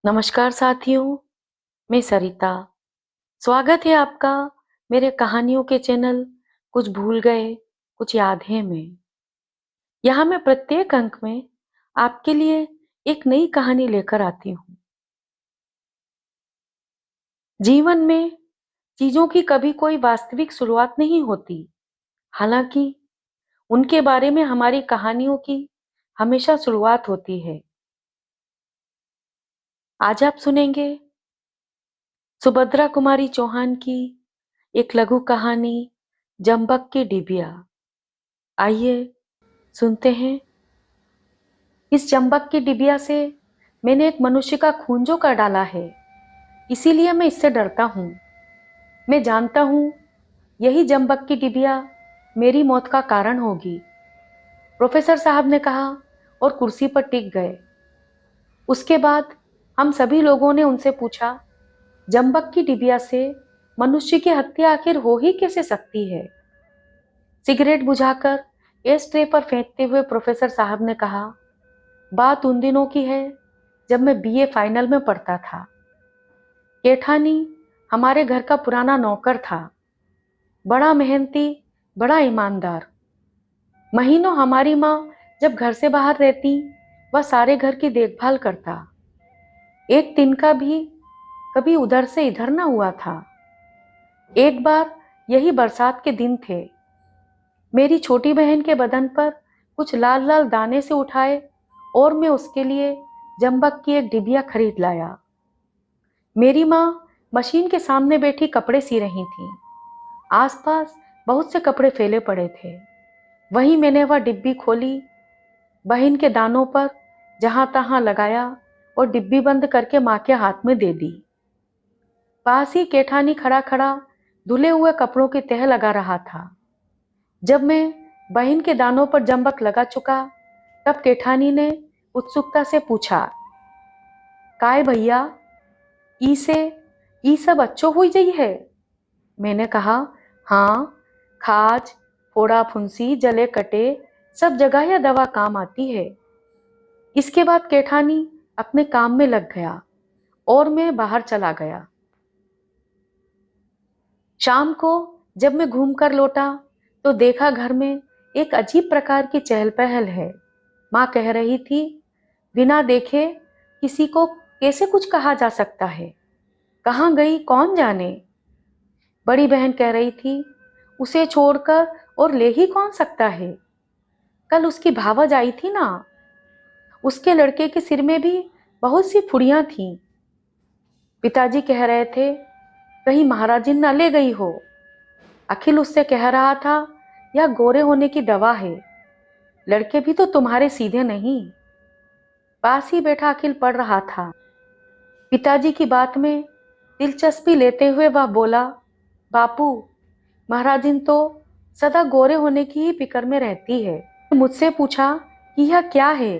नमस्कार साथियों, मैं सरिता। स्वागत है आपका मेरे कहानियों के चैनल कुछ भूल गए, कुछ याद है में। यहाँ मैं प्रत्येक अंक में आपके लिए एक नई कहानी लेकर आती हूँ। जीवन में चीजों की कभी कोई वास्तविक शुरुआत नहीं होती, हालांकि उनके बारे में हमारी कहानियों की हमेशा शुरुआत होती है। आज आप सुनेंगे सुभद्रा कुमारी चौहान की एक लघु कहानी जंबक की डिबिया। आइए सुनते हैं। इस चंबक की डिबिया से मैंने एक मनुष्य का खून जो कर डाला है, इसीलिए मैं इससे डरता हूं। मैं जानता हूं यही चंबक की डिबिया मेरी मौत का कारण होगी। प्रोफेसर साहब ने कहा और कुर्सी पर टिक गए। उसके बाद हम सभी लोगों ने उनसे पूछा, जंबक की डिबिया से मनुष्य की हत्या आखिर हो ही कैसे सकती है? सिगरेट बुझाकर एश ट्रे पर फेंकते हुए प्रोफेसर साहब ने कहा, बात उन दिनों की है जब मैं बीए फाइनल में पढ़ता था। केठानी हमारे घर का पुराना नौकर था, बड़ा मेहनती, बड़ा ईमानदार। महीनों हमारी माँ जब घर से बाहर रहती, वह सारे घर की देखभाल करता। एक दिन का भी कभी उधर से इधर ना हुआ था। एक बार यही बरसात के दिन थे। मेरी छोटी बहन के बदन पर कुछ लाल लाल दाने से उठाए और मैं उसके लिए जंबक की एक डिबिया खरीद लाया। मेरी माँ मशीन के सामने बैठी कपड़े सी रही थी। आसपास बहुत से कपड़े फैले पड़े थे। वहीं मैंने वह डिब्बी खोली, बहन के दानों पर जहां तहां लगाया और डिब्बी बंद करके माँ के हाथ में दे दी। पास ही केठानी खड़ा खड़ा धुले हुए कपड़ों की तह लगा रहा था। जब मैं बहन के दानों पर जंबक लगा चुका, तब केठानी ने उत्सुकता से पूछा, काय भैया, ई से ई सब अच्छो हुई जई है? मैंने कहा, हाँ, खाज, फोड़ा फुंसी, जले कटे सब जगह यह दवा काम आती है। इसके बाद केठानी अपने काम में लग गया और मैं बाहर चला गया। शाम को जब मैं घूम कर लौटा तो देखा घर में एक अजीब प्रकार की चहल पहल है। माँ कह रही थी, बिना देखे किसी को कैसे कुछ कहा जा सकता है? कहाँ गई कौन जाने? बड़ी बहन कह रही थी, उसे छोड़कर और ले ही कौन सकता है? कल उसकी भावज आई थी ना, उसके लड़के के सिर में भी बहुत सी फुड़ियां थीं। पिताजी कह रहे थे, कहीं महाराजिन न ले गई हो। अखिल उससे कह रहा था, यह गोरे होने की दवा है, लड़के भी तो तुम्हारे सीधे नहीं। पास ही बैठा अखिल पढ़ रहा था। पिताजी की बात में दिलचस्पी लेते हुए वह बोला, बापू, महाराजिन तो सदा गोरे होने की ही फिक्र में रहती है। मुझसे पूछा कि यह क्या है,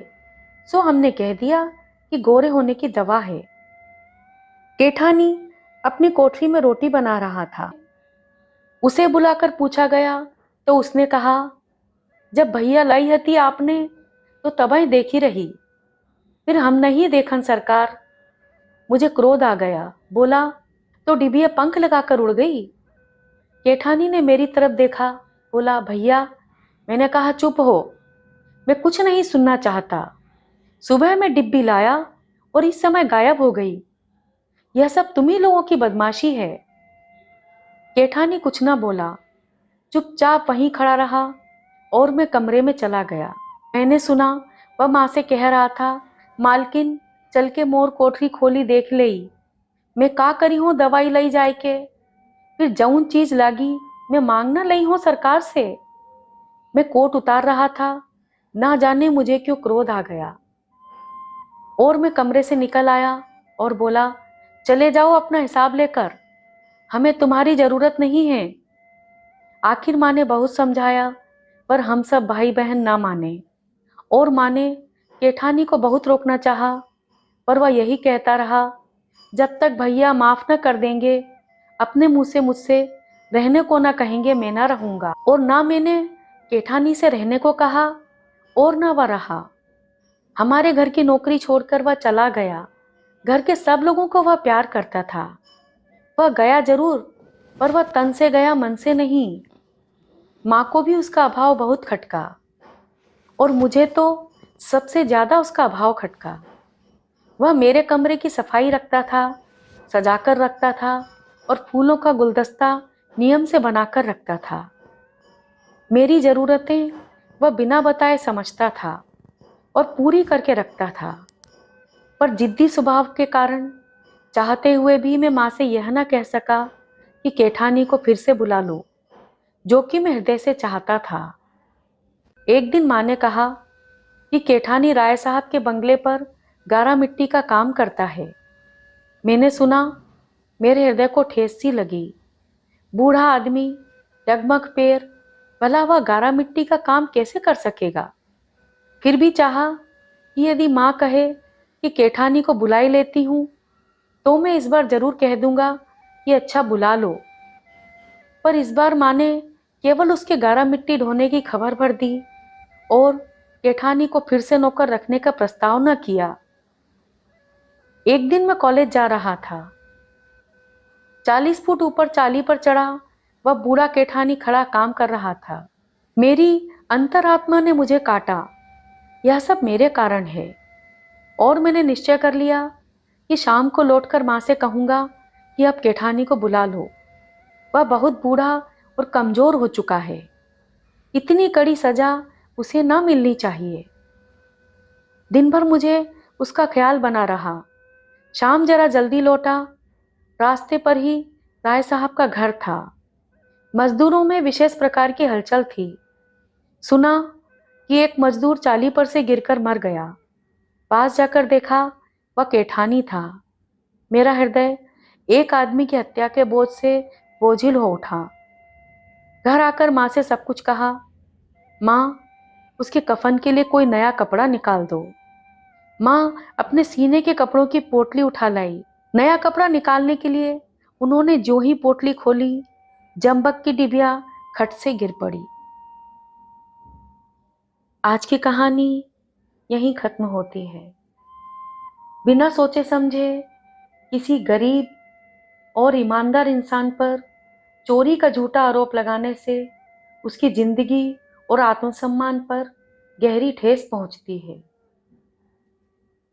सो हमने कह दिया कि गोरे होने की दवा है। केठानी अपनी कोठरी में रोटी बना रहा था। उसे बुलाकर पूछा गया तो उसने कहा, जब भैया लाई हती आपने तो तबई देखी रही, फिर हम नहीं देखन सरकार। मुझे क्रोध आ गया, बोला, तो डिबिया पंख लगाकर उड़ गई? केठानी ने मेरी तरफ देखा, बोला, भैया। मैंने कहा, चुप हो, मैं कुछ नहीं सुनना चाहता। सुबह में डिब्बी लाया और इस समय गायब हो गई। यह सब तुम्ही लोगों की बदमाशी है। केठानी कुछ ना बोला, चुपचाप वहीं खड़ा रहा और मैं कमरे में चला गया। मैंने सुना वह माँ से कह रहा था, मालकिन, चल के मोर कोठरी खोली देख लेई, मैं का करी हूँ दवाई लई जाए के, फिर जौन चीज लागी मैं मांगना लई हूँ सरकार से। मैं कोट उतार रहा था, ना जाने मुझे क्यों क्रोध आ गया और मैं कमरे से निकल आया और बोला, चले जाओ अपना हिसाब लेकर, हमें तुम्हारी जरूरत नहीं है। आखिर माँ ने बहुत समझाया, पर हम सब भाई बहन ना माने। और माँ ने केठानी को बहुत रोकना चाहा, पर वह यही कहता रहा, जब तक भैया माफ न कर देंगे, अपने मुंह से मुझसे रहने को ना कहेंगे, मैं ना रहूंगा। और ना मैंने केठानी से रहने को कहा और ना वह रहा। हमारे घर की नौकरी छोड़कर वह चला गया। घर के सब लोगों को वह प्यार करता था। वह गया जरूर, पर वह तन से गया, मन से नहीं। माँ को भी उसका अभाव बहुत खटका, और मुझे तो सबसे ज्यादा उसका अभाव खटका। वह मेरे कमरे की सफाई रखता था, सजाकर रखता था, और फूलों का गुलदस्ता नियम से बनाकर रखता था। मेरी जरूरतें वह बिना बताए समझता था और पूरी करके रखता था। पर जिद्दी स्वभाव के कारण चाहते हुए भी मैं माँ से यह ना कह सका कि केठानी को फिर से बुला लो, जो कि मैं हृदय से चाहता था। एक दिन माँ ने कहा कि केठानी राय साहब के बंगले पर गारा मिट्टी का काम करता है। मैंने सुना, मेरे हृदय को ठेस सी लगी। बूढ़ा आदमी, डगमग पैर, भला वह गारा मिट्टी का काम कैसे कर सकेगा? फिर भी चाहा कि यदि माँ कहे कि केठानी को बुला ही लेती हूँ, तो मैं इस बार जरूर कह दूंगा कि अच्छा बुला लो। पर इस बार माँ ने केवल उसके गारा मिट्टी ढोने की खबर भर दी और केठानी को फिर से नौकर रखने का प्रस्ताव न किया। एक दिन मैं कॉलेज जा रहा था। 40 फुट ऊपर चाली पर चढ़ा वह बूढ़ा केठानी खड़ा काम कर रहा था। मेरी अंतरात्मा ने मुझे काटा। यह सब मेरे कारण है, और मैंने निश्चय कर लिया कि शाम को लौटकर माँ से कहूंगा कि अब केठानी को बुला लो। वह बहुत बूढ़ा और कमजोर हो चुका है। इतनी कड़ी सजा उसे न मिलनी चाहिए। दिन भर मुझे उसका ख्याल बना रहा। शाम जरा जल्दी लौटा। रास्ते पर ही राय साहब का घर था। मजदूरों में विशेष प्रकार की हलचल थी। सुना कि एक मजदूर चाली पर से गिरकर मर गया। पास जाकर देखा, वह केठानी था। मेरा हृदय एक आदमी की हत्या के बोझ से बोझिल हो उठा। घर आकर माँ से सब कुछ कहा। माँ, उसके कफन के लिए कोई नया कपड़ा निकाल दो। माँ अपने सीने के कपड़ों की पोटली उठा लाई। नया कपड़ा निकालने के लिए उन्होंने जो ही पोटली खोली, जंबक की डिबिया खट से गिर पड़ी। आज की कहानी यहीं खत्म होती है। बिना सोचे समझे किसी गरीब और ईमानदार इंसान पर चोरी का झूठा आरोप लगाने से उसकी जिंदगी और आत्मसम्मान पर गहरी ठेस पहुंचती है।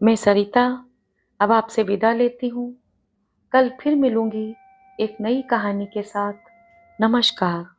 मैं सरिता अब आपसे विदा लेती हूँ। कल फिर मिलूंगी एक नई कहानी के साथ। नमस्कार।